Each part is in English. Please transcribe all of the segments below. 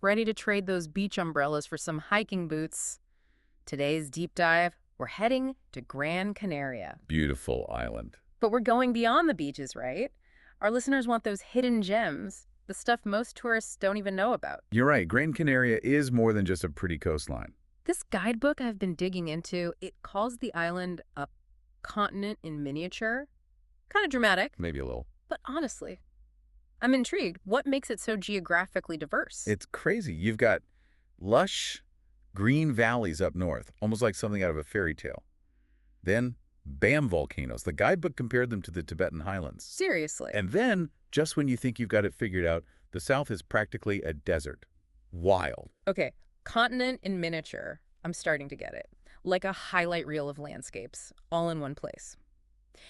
Ready to trade those beach umbrellas for some hiking boots? Today's deep dive, we're heading to Gran Canaria. Beautiful island. But we're going beyond the beaches, right? Our listeners want those hidden gems, the stuff most tourists don't even know about. You're right, Gran Canaria is more than just a pretty coastline. This guidebook I've been digging into, it calls the island a continent in miniature. Kind of dramatic, Maybe a little. but honestly, I'm intrigued. What makes it so geographically diverse? It's crazy. You've got lush green valleys up north, almost like something out of a fairy tale. Then, bam volcanoes. The guidebook compared them to the Tibetan highlands. Seriously. And then, just when you think you've got it figured out, the south is practically a desert. Wild. Okay, continent in miniature. I'm starting to get it. Like a highlight reel of landscapes, all in one place.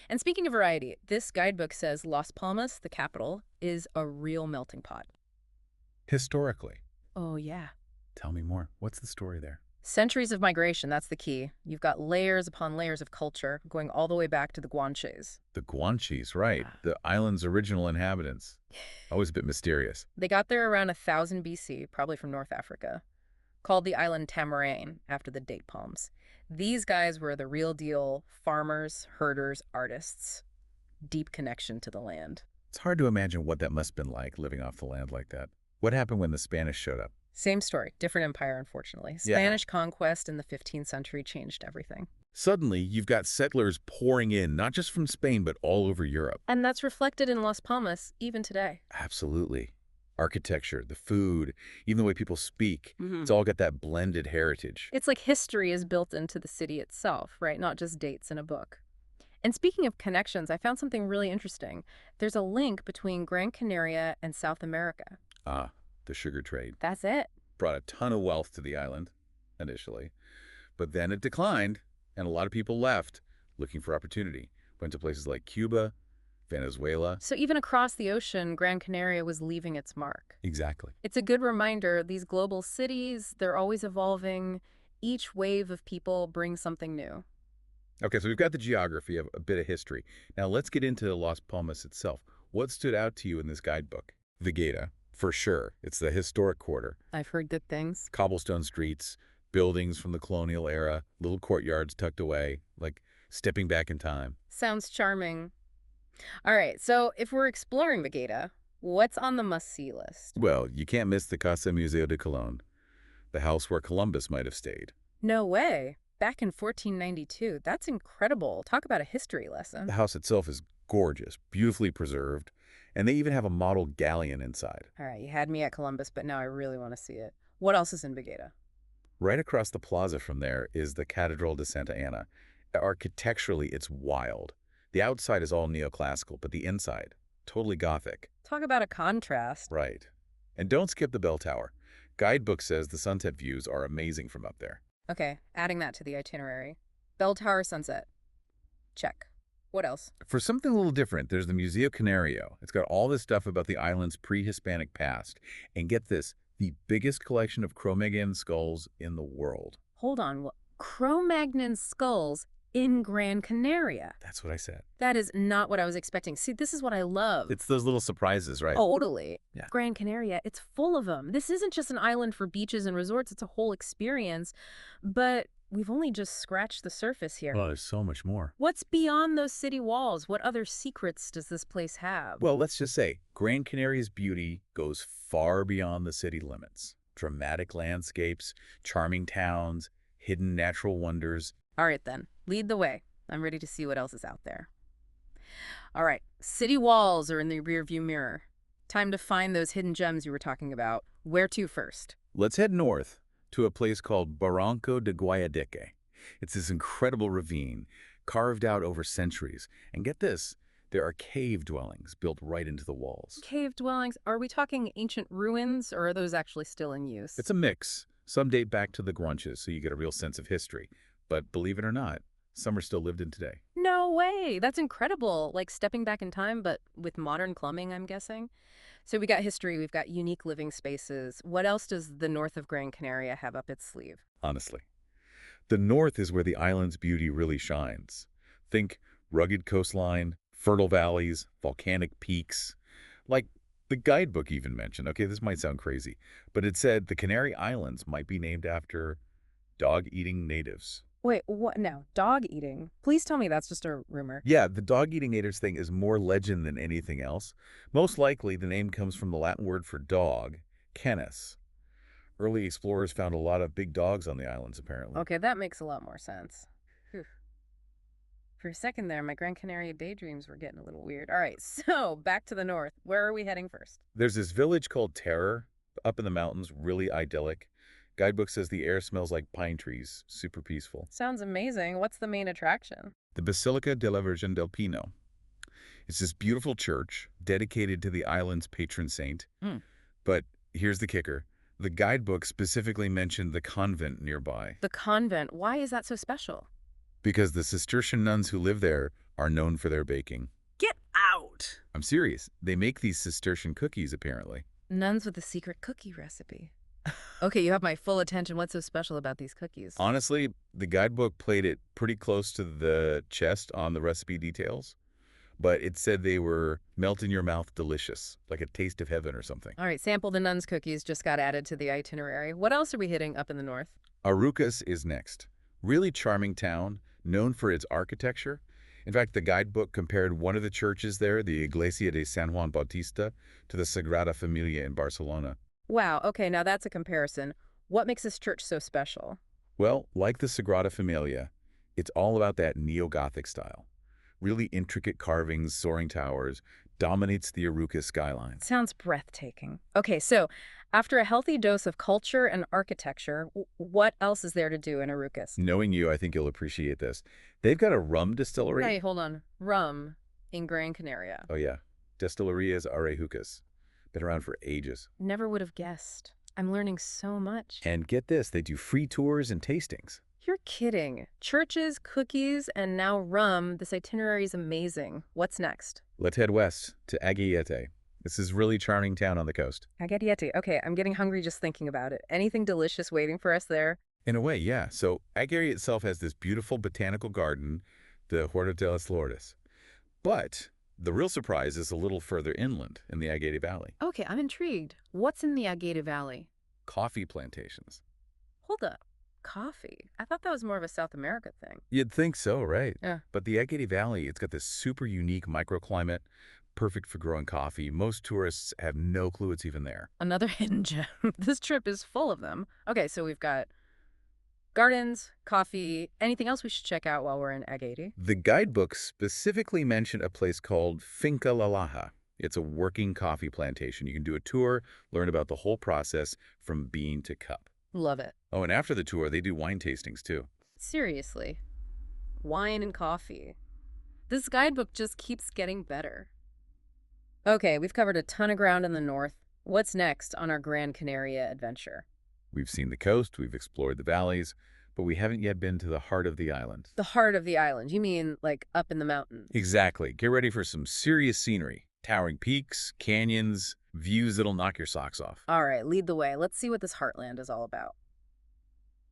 And speaking of variety, this guidebook says Las Palmas, the capital, is a real melting pot. Historically. Oh, yeah. Tell me more. What's the story there? Centuries of migration, that's the key. You've got layers upon layers of culture going all the way back to the Guanches. The Guanches, right. The island's original inhabitants. Always a bit mysterious. They got there around 1000 BC, probably from North Africa, called the island Tamarain after the date palms. These guys were the real deal farmers, herders, artists. Deep connection to the land. It's hard to imagine what that must have been like, living off the land like that. What happened when the Spanish showed up? Same story, different empire, unfortunately. Yeah. Spanish conquest in the 15th century changed everything. Suddenly, you've got settlers pouring in, not just from Spain, but all over Europe. And that's reflected in Las Palmas even today. Absolutely. Architecture, the food, even the way people speak, it's all got that blended heritage. It's like history is built into the city itself, right? Not just dates in a book. And speaking of connections, I found something really interesting. There's a link between Gran Canaria and South America. Ah, the sugar trade. That's it. Brought a ton of wealth to the island, initially. But then it declined, and a lot of people left looking for opportunity. Went to places like Cuba, Venezuela. So even across the ocean, Gran Canaria was leaving its mark. Exactly. It's a good reminder, these global cities, they're always evolving. Each wave of people brings something new. Okay, so we've got the geography of a bit of history. Now let's get into Las Palmas itself. What stood out to you in this guidebook? Vegeta, for sure. It's the historic quarter. I've heard good things. Cobblestone streets, buildings from the colonial era, little courtyards tucked away, like stepping back in time. Sounds charming. All right, so if we're exploring Vegeta, what's on the must-see list? Well, you can't miss the Casa Museo de Colón, the house where Columbus might have stayed. No way. Back in 1492. That's incredible. Talk about a history lesson. The house itself is gorgeous, beautifully preserved, and they even have a model galleon inside. All right, you had me at Columbus, but now I really want to see it. What else is in Vegeta? Right across the plaza from there is the Catedral de Santa Ana. Architecturally, it's wild. The outside is all neoclassical, but the inside, totally Gothic. Talk about a contrast. Right. And don't skip the bell tower. Guidebook says the sunset views are amazing from up there. Okay, adding that to the itinerary. Bell Tower sunset. Check. What else? For something a little different, there's the Museo Canario. It's got all this stuff about the island's pre-Hispanic past. And get this, the biggest collection of Cro-Magnon skulls in the world. Hold on. Cro-Magnon skulls in Gran Canaria. That's what I said. That is not what I was expecting. See, this is what I love. It's those little surprises, right? Totally. Yeah. Gran Canaria, it's full of them. This isn't just an island for beaches and resorts. It's a whole experience. But we've only just scratched the surface here. Well, there's so much more. What's beyond those city walls? What other secrets does this place have? Well, let's just say Gran Canaria's beauty goes far beyond the city limits. Dramatic landscapes, charming towns, hidden natural wonders. All right, then. Lead the way. I'm ready to see what else is out there. All right. City walls are in the rearview mirror. Time to find those hidden gems you were talking about. Where to first? Let's head north to a place called Barranco de Guayadeque. It's this incredible ravine carved out over centuries. And get this, there are cave dwellings built right into the walls. Cave dwellings. Are we talking ancient ruins, or are those actually still in use? It's a mix. Some date back to the Guanches, so you get a real sense of history. But believe it or not, some are still lived in today. No way. That's incredible. Like stepping back in time, but with modern plumbing, I'm guessing. So we got history, we've got unique living spaces. What else does the north of Gran Canaria have up its sleeve? Honestly, the north is where the island's beauty really shines. Think rugged coastline, fertile valleys, volcanic peaks, like The guidebook even mentioned, okay, this might sound crazy, but it said the Canary Islands might be named after dog-eating natives. Wait, what now? Dog eating? Please tell me that's just a rumor. Yeah, the dog-eating natives thing is more legend than anything else. Most likely, the name comes from the Latin word for dog, canis. Early explorers found a lot of big dogs on the islands, apparently. Okay, that makes a lot more sense. Phew. For a second there, my Gran Canaria daydreams were getting a little weird. All right, so back to the north. Where are we heading first? There's this village called Terror up in the mountains, really idyllic. Guidebook says the air smells like pine trees, super peaceful. Sounds amazing. What's the main attraction? The Basilica de la Virgen del Pino. It's this beautiful church dedicated to the island's patron saint. Hmm. But here's the kicker. The guidebook specifically mentioned the convent nearby The convent. Why is that so special? because the Cistercian nuns who live there are known for their baking. Get out! I'm serious. They make these Cistercian cookies, apparently. Nuns with a secret cookie recipe. Okay, you have my full attention. What's so special about these cookies? Honestly, the guidebook played it pretty close to the chest on the recipe details, but it said they were melt-in-your-mouth delicious, like a taste of heaven or something. All right, sample the nuns' cookies just got added to the itinerary. What else are we hitting up in the north? Arucas is next. Really charming town, known for its architecture. In fact, the guidebook compared one of the churches there, the Iglesia de San Juan Bautista, to the Sagrada Familia in Barcelona. Wow, okay, now that's a comparison. What makes this church so special? Well, like the Sagrada Familia, it's all about that neo-Gothic style. Really intricate carvings, soaring towers, dominates the Arucas skyline. Sounds breathtaking. Okay, so after a healthy dose of culture and architecture, what else is there to do in Arucas? Knowing you, I think you'll appreciate this. They've got a rum distillery. Hey, hold on. Rum in Gran Canaria. Oh yeah, Destilerías Arejucas. Been around for ages. Never would have guessed. I'm learning so much. And get this, they do free tours and tastings. You're kidding. Churches, cookies, and now rum. This itinerary is amazing. What's next? Let's head west to Aguillete. This is a really charming town on the coast. Agadiete. Okay, I'm getting hungry just thinking about it. Anything delicious waiting for us there? In a way, yeah. So Aguirre itself has this beautiful botanical garden, the Huerta de las Flores. But the real surprise is a little further inland in the Aguirre Valley. Okay, I'm intrigued. What's in the Agate Valley? Coffee plantations. Hold up. Coffee? I thought that was more of a South America thing. You'd think so, right? Yeah. But the Aguirre Valley, it's got this super unique microclimate, perfect for growing coffee. Most tourists have no clue it's even there. Another hidden gem. This trip is full of them. Okay, so we've got gardens, coffee. Anything else we should check out while we're in Agate? The guidebook specifically mentioned a place called Finca La Laja. It's a working coffee plantation. You can do a tour, learn about the whole process from bean to cup. Love it. Oh, and after the tour, they do wine tastings too. Seriously. Wine and coffee. This guidebook just keeps getting better. Okay, we've covered a ton of ground in the north. What's next on our Gran Canaria adventure? We've seen the coast, we've explored the valleys, but we haven't yet been to the heart of the island. The heart of the island. You mean like up in the mountains? Exactly. Get ready for some serious scenery. Towering peaks, canyons, views that'll knock your socks off. All right, lead the way. Let's see what this heartland is all about.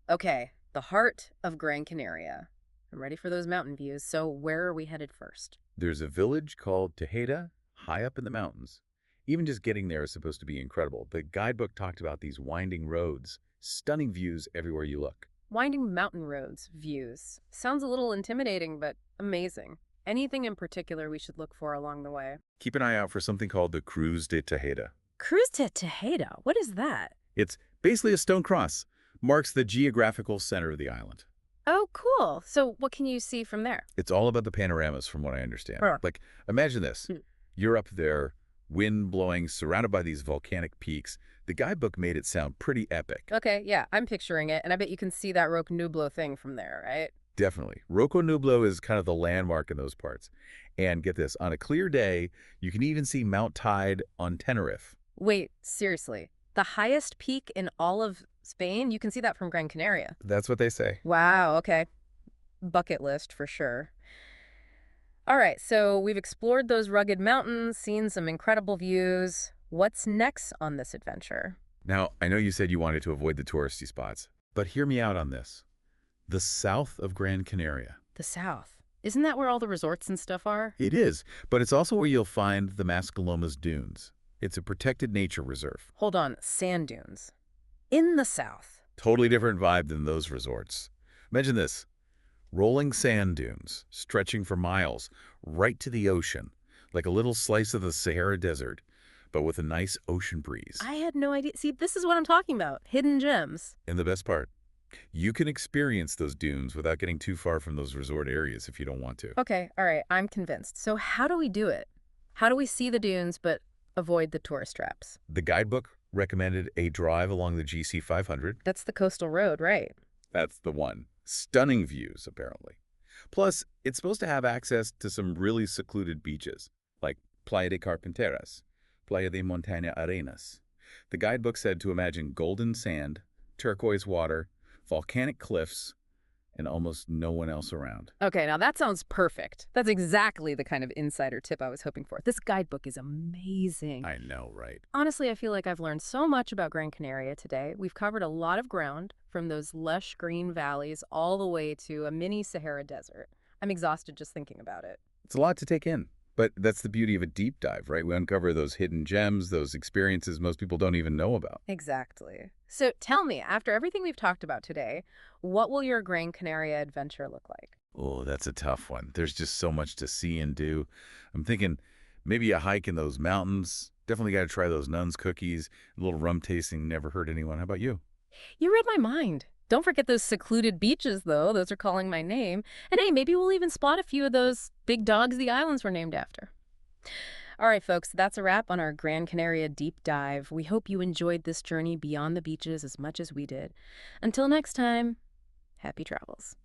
Okay, the heart of Gran Canaria. I'm ready for those mountain views, so where are we headed first? There's a village called Tejeda, high up in the mountains. Even just getting there is supposed to be incredible. The guidebook talked about these winding roads, stunning views everywhere you look. Winding mountain roads, views. Sounds a little intimidating, but amazing. Anything in particular we should look for along the way? Keep an eye out for something called the Cruz de Tejeda. Cruz de Tejeda? What is that? It's basically a stone cross, marks the geographical center of the island. Oh, cool. So what can you see from there? It's all about the panoramas, from what I understand. Huh. Like, imagine this. Hmm. You're up there, wind blowing, surrounded by these volcanic peaks. The guidebook made it sound pretty epic. Okay, yeah, I'm picturing it, and I bet you can see that Roque Nublo thing from there, right? Definitely. Rocco Nublo is kind of the landmark in those parts. And get this, on a clear day, you can even see Mount Tide on Tenerife. Wait, seriously. The highest peak in all of Spain? You can see that from Gran Canaria. That's what they say. Wow, okay. Bucket list for sure. All right, so we've explored those rugged mountains, seen some incredible views. What's next on this adventure? Now, I know you said you wanted to avoid the touristy spots, but hear me out on this. The south of Gran Canaria. The south. Isn't that where all the resorts and stuff are? It is, but it's also where you'll find the Maspalomas Dunes. It's a protected nature reserve. Hold on, sand dunes. In the south. Totally different vibe than those resorts. Imagine this. Rolling sand dunes, stretching for miles, right to the ocean, like a little slice of the Sahara Desert, but with a nice ocean breeze. I had no idea. See, this is what I'm talking about. Hidden gems. And the best part, you can experience those dunes without getting too far from those resort areas if you don't want to. Okay, all right, I'm convinced. So how do we do it? How do we see the dunes but avoid the tourist traps? The guidebook recommended a drive along the GC 500. That's the coastal road, right? That's the one. Stunning views, apparently. Plus, it's supposed to have access to some really secluded beaches, like Playa de Carpinteras, Playa de Montaña Arenas. The guidebook said to imagine golden sand, turquoise water, volcanic cliffs, and almost no one else around. Okay, now that sounds perfect. That's exactly the kind of insider tip I was hoping for. This guidebook is amazing. I know, right? Honestly, I feel like I've learned so much about Gran Canaria today. We've covered a lot of ground, from those lush green valleys all the way to a mini Sahara Desert. I'm exhausted just thinking about it. It's a lot to take in. But that's the beauty of a deep dive, right? We uncover those hidden gems, those experiences most people don't even know about. Exactly. So tell me, after everything we've talked about today, what will your Gran Canaria adventure look like? Oh, that's a tough one. There's just so much to see and do. I'm thinking maybe a hike in those mountains. Definitely got to try those nuns cookies. A little rum tasting never hurt anyone. How about you? You read my mind. Don't forget those secluded beaches, though. Those are calling my name. And hey, maybe we'll even spot a few of those big dogs the islands were named after. All right, folks, that's a wrap on our Gran Canaria deep dive. We hope you enjoyed this journey beyond the beaches as much as we did. Until next time, happy travels.